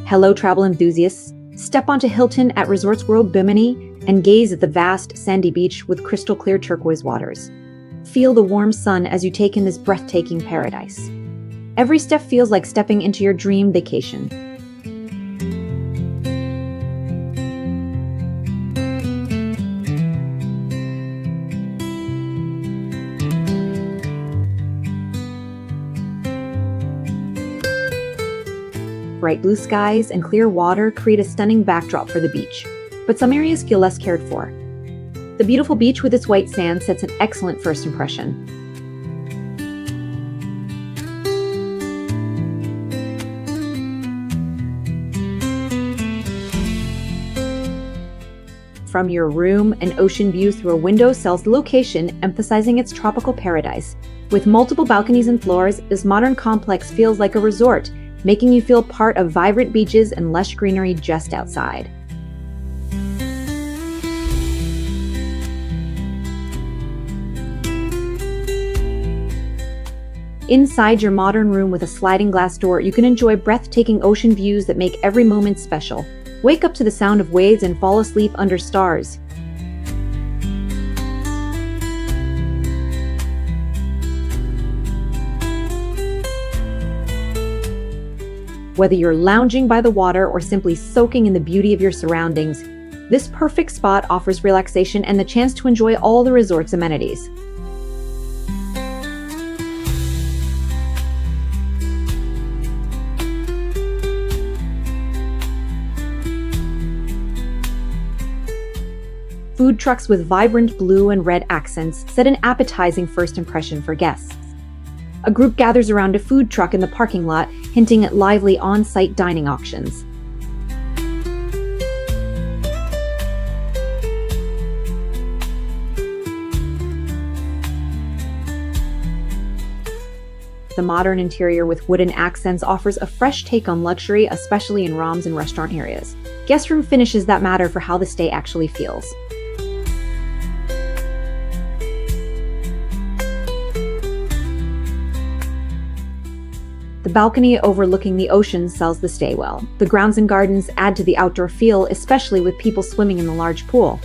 Hello, travel enthusiasts. Step onto Hilton at Resorts World Bimini and gaze at the vast, sandy beach with crystal clear turquoise waters. Feel the warm sun as you take in this breathtaking paradise. Every step feels like stepping into your dream vacation. Bright blue skies and clear water create a stunning backdrop for the beach, but some areas feel less cared for. The beautiful beach with its white sand sets an excellent first impression. From your room, an ocean view through a window sells the location, emphasizing its tropical paradise. With multiple balconies and floors, this modern complex feels like a resort, making you feel part of vibrant beaches and lush greenery just outside. Inside your modern room with a sliding glass door, you can enjoy breathtaking ocean views that make every moment special. Wake up to the sound of waves and fall asleep under stars. Whether you're lounging by the water or simply soaking in the beauty of your surroundings, this perfect spot offers relaxation and the chance to enjoy all the resort's amenities. Food trucks with vibrant blue and red accents set an appetizing first impression for guests. A group gathers around a food truck in the parking lot, hinting at lively on-site dining auctions. The modern interior with wooden accents offers a fresh take on luxury, especially in rooms and restaurant areas. Guest room finishes that matter for how the stay actually feels. The balcony overlooking the ocean sells the stay well. The grounds and gardens add to the outdoor feel, especially with people swimming in the large pool.